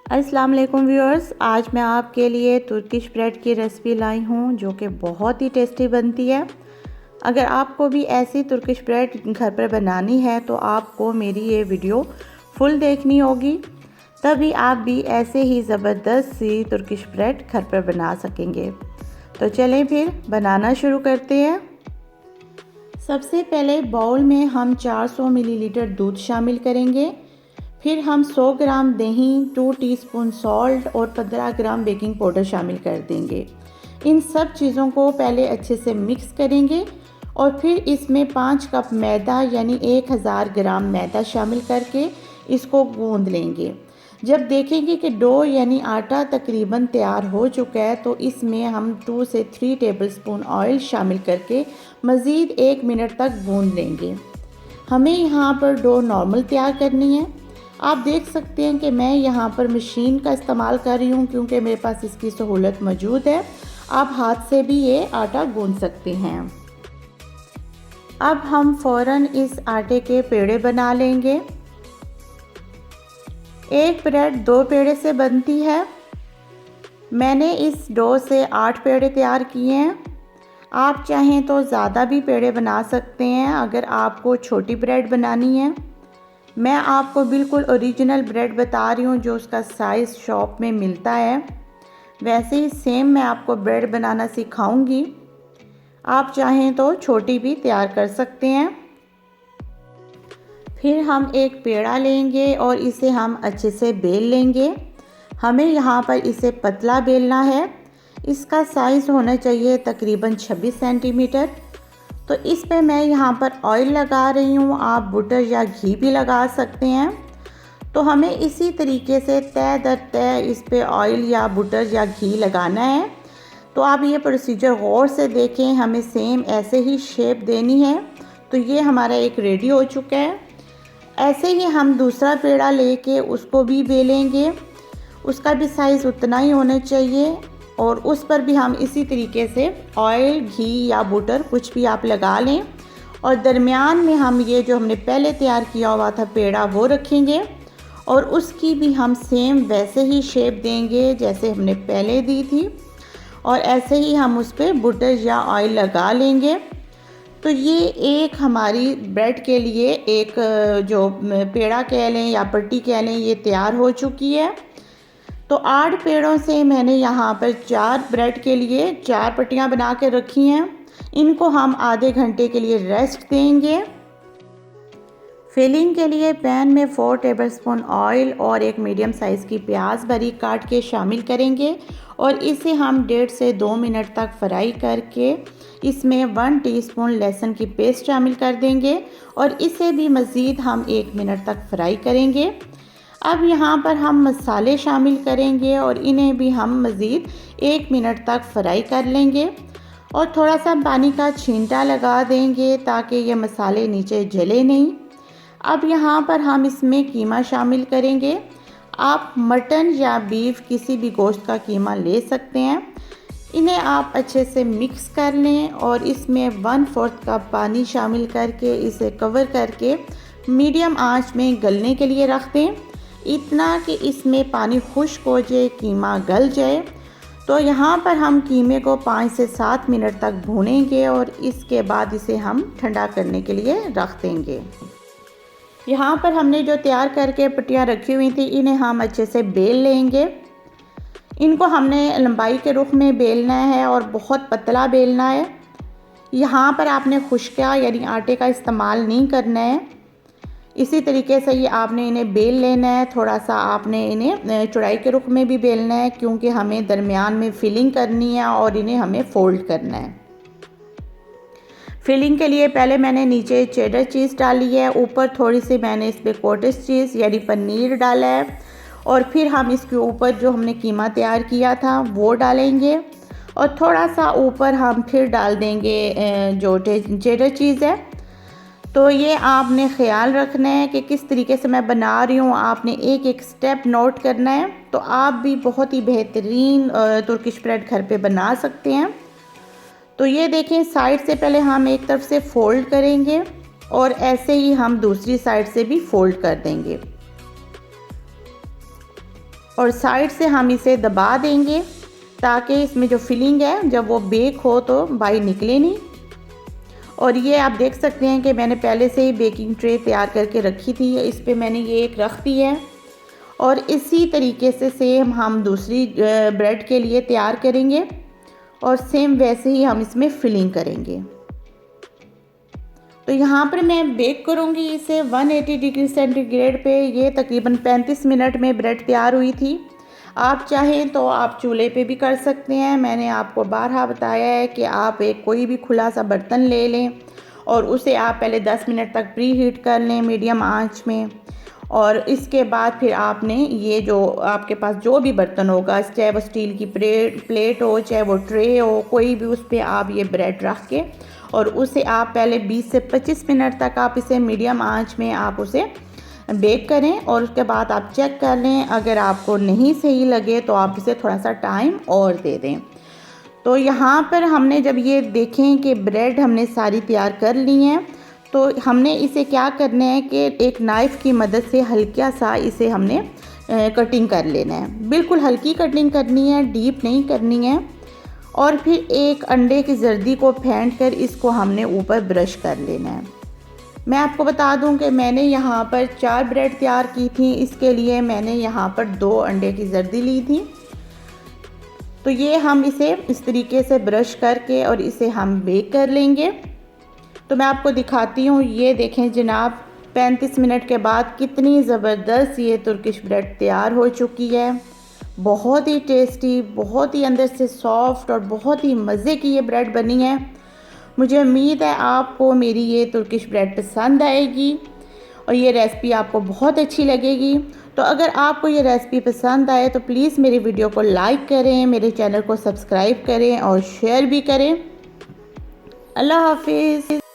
अस्सलाम वालेकुम व्यूअर्स, आज मैं आपके लिए तुर्किश ब्रेड की रेसिपी लाई हूँ जो कि बहुत ही टेस्टी बनती है। अगर आपको भी ऐसी तुर्किश ब्रेड घर पर बनानी है तो आपको मेरी ये वीडियो फुल देखनी होगी, तभी आप भी ऐसे ही ज़बरदस्त सी तुर्किश ब्रेड घर पर बना सकेंगे। तो चलें फिर बनाना शुरू करते हैं। सबसे पहले बाउल में हम 400 मिलीलीटर दूध शामिल करेंगे। फिर हम 100 ग्राम दही, 2 टीस्पून सॉल्ट और 15 ग्राम बेकिंग पाउडर शामिल कर देंगे। इन सब चीज़ों को पहले अच्छे से मिक्स करेंगे और फिर इसमें 5 कप मैदा यानी 1000 ग्राम मैदा शामिल करके इसको गूंद लेंगे। जब देखेंगे कि डो यानी आटा तकरीबन तैयार हो चुका है तो इसमें हम 2 से 3 टेबलस्पून ऑयल शामिल करके मज़ीद 1 मिनट तक गूंद लेंगे। हमें यहाँ पर डो नॉर्मल तैयार करनी है। आप देख सकते हैं कि मैं यहाँ पर मशीन का इस्तेमाल कर रही हूँ क्योंकि मेरे पास इसकी सहूलत मौजूद है। आप हाथ से भी ये आटा गूंद सकते हैं। अब हम फ़ौरन इस आटे के पेड़े बना लेंगे। एक ब्रेड 2 पेड़े से बनती है। मैंने इस डो से 8 पेड़े तैयार किए हैं। आप चाहें तो ज़्यादा भी पेड़े बना सकते हैं अगर आपको छोटी ब्रेड बनानी है। मैं आपको बिल्कुल ओरिजिनल ब्रेड बता रही हूँ जो उसका साइज़ शॉप में मिलता है, वैसे ही सेम मैं आपको ब्रेड बनाना सिखाऊंगी। आप चाहें तो छोटी भी तैयार कर सकते हैं। फिर हम एक पेड़ा लेंगे और इसे हम अच्छे से बेल लेंगे। हमें यहाँ पर इसे पतला बेलना है। इसका साइज़ होना चाहिए तकरीबन 26 सेंटीमीटर। तो इस पे मैं यहाँ पर ऑयल लगा रही हूँ, आप बटर या घी भी लगा सकते हैं। तो हमें इसी तरीके से तय दर तय इस पे ऑयल या बटर या घी लगाना है। तो आप ये प्रोसीजर गौर से देखें, हमें सेम ऐसे ही शेप देनी है। तो ये हमारा एक रेडी हो चुका है। ऐसे ही हम दूसरा पेड़ा लेके उसको भी बेलेंगे। उसका भी साइज़ उतना ही होना चाहिए और उस पर भी हम इसी तरीके से ऑयल, घी या बटर कुछ भी आप लगा लें और दरमियान में हम ये जो हमने पहले तैयार किया हुआ था पेड़ा वो रखेंगे और उसकी भी हम सेम वैसे ही शेप देंगे जैसे हमने पहले दी थी और ऐसे ही हम उस पर बटर या ऑयल लगा लेंगे। तो ये एक हमारी ब्रेड के लिए एक जो पेड़ा कह लें या पट्टी कह लें ये तैयार हो चुकी है। तो 8 पेड़ों से मैंने यहाँ पर 4 ब्रेड के लिए 4 पट्टियाँ बना के रखी हैं। इनको हम आधे घंटे के लिए रेस्ट देंगे। फिलिंग के लिए पैन में 4 टेबलस्पून ऑयल और एक मीडियम साइज़ की प्याज बारीक काट के शामिल करेंगे और इसे हम 1.5 से 2 मिनट तक फ्राई करके इसमें 1 टीस्पून लहसुन की पेस्ट शामिल कर देंगे और इसे भी मज़ीद हम 1 मिनट तक फ्राई करेंगे। अब यहाँ पर हम मसाले शामिल करेंगे और इन्हें भी हम मज़ीद 1 मिनट तक फ्राई कर लेंगे और थोड़ा सा पानी का छींटा लगा देंगे ताकि ये मसाले नीचे जले नहीं। अब यहाँ पर हम इसमें कीमा शामिल करेंगे। आप मटन या बीफ किसी भी गोश्त का कीमा ले सकते हैं। इन्हें आप अच्छे से मिक्स कर लें और इसमें 1/4 कप पानी शामिल करके इसे कवर करके मीडियम आंच में गलने के लिए रख दें, इतना कि इसमें पानी खुश्क हो जाए, कीमा गल जाए। तो यहाँ पर हम कीमे को 5 से 7 मिनट तक भूनेंगे और इसके बाद इसे हम ठंडा करने के लिए रख देंगे। यहाँ पर हमने जो तैयार करके पट्टियाँ रखी हुई थी इन्हें हम अच्छे से बेल लेंगे। इनको हमने लंबाई के रुख में बेलना है और बहुत पतला बेलना है। यहाँ पर आपने खुश्का यानी आटे का इस्तेमाल नहीं करना है। इसी तरीके से ये आपने इन्हें बेल लेना है। थोड़ा सा आपने इन्हें चौड़ाई के रुख में भी बेलना है क्योंकि हमें दरमियान में फिलिंग करनी है और इन्हें हमें फोल्ड करना है। फिलिंग के लिए पहले मैंने नीचे चेडर चीज़ डाली है, ऊपर थोड़ी सी मैंने इस पर कॉटेज चीज़ यानी पनीर डाला है और फिर हम इसके ऊपर जो हमने कीमा तैयार किया था वो डालेंगे और थोड़ा सा ऊपर हम फिर डाल देंगे जो चेडर चीज़ है। तो ये आपने ख्याल रखना है कि किस तरीके से मैं बना रही हूँ, आपने एक एक स्टेप नोट करना है। तो आप भी बहुत ही बेहतरीन तुर्किश ब्रेड घर पे बना सकते हैं। तो ये देखें, साइड से पहले हम एक तरफ से फोल्ड करेंगे और ऐसे ही हम दूसरी साइड से भी फोल्ड कर देंगे। और साइड से हम इसे दबा देंगे ताकि इसमें जो फिलिंग है जब वो बेक हो तो बाहर निकले नहीं। और ये आप देख सकते हैं कि मैंने पहले से ही बेकिंग ट्रे तैयार करके रखी थी, इस पे मैंने ये एक रख दी है। और इसी तरीके से सेम हम दूसरी ब्रेड के लिए तैयार करेंगे और सेम वैसे ही हम इसमें फिलिंग करेंगे। तो यहाँ पर मैं बेक करूँगी इसे 180 डिग्री सेंटीग्रेड पे। ये तकरीबन 35 मिनट में ब्रेड तैयार हुई थी। आप चाहें तो आप चूल्हे पे भी कर सकते हैं। मैंने आपको बारहा बताया है कि आप एक कोई भी खुला सा बर्तन ले लें और उसे आप पहले 10 मिनट तक प्री हीट कर लें मीडियम आंच में। और इसके बाद फिर आपने ये जो आपके पास जो भी बर्तन होगा, चाहे वो स्टील की प्लेट हो, चाहे वो ट्रे हो, कोई भी, उस पर आप ये ब्रेड रख के और उसे आप पहले 20 से 25 मिनट तक आप इसे मीडियम आंच में आप उसे बेक करें। और उसके बाद आप चेक कर लें, अगर आपको नहीं सही लगे तो आप इसे थोड़ा सा टाइम और दे दें। तो यहाँ पर हमने जब ये देखें कि ब्रेड हमने सारी तैयार कर ली हैं, तो हमने इसे क्या करना है कि एक नाइफ़ की मदद से हल्का सा इसे हमने कटिंग कर लेना है। बिल्कुल हल्की कटिंग करनी है, डीप नहीं करनी है। और फिर एक अंडे की जर्दी को फेंट कर इसको हमने ऊपर ब्रश कर लेना है। मैं आपको बता दूं कि मैंने यहाँ पर 4 ब्रेड तैयार की थी, इसके लिए मैंने यहाँ पर 2 अंडे की जर्दी ली थी। तो ये हम इसे इस तरीके से ब्रश करके और इसे हम बेक कर लेंगे। तो मैं आपको दिखाती हूँ, ये देखें जनाब, 35 मिनट के बाद कितनी ज़बरदस्त ये तुर्किश ब्रेड तैयार हो चुकी है। बहुत ही टेस्टी, बहुत ही अंदर से सॉफ्ट और बहुत ही मज़े की ये ब्रेड बनी है। मुझे उम्मीद है आपको मेरी ये तुर्किश ब्रेड पसंद आएगी और ये रेसिपी आपको बहुत अच्छी लगेगी। तो अगर आपको ये रेसिपी पसंद आए तो प्लीज़ मेरी वीडियो को लाइक करें, मेरे चैनल को सब्सक्राइब करें और शेयर भी करें। अल्लाह हाफिज़।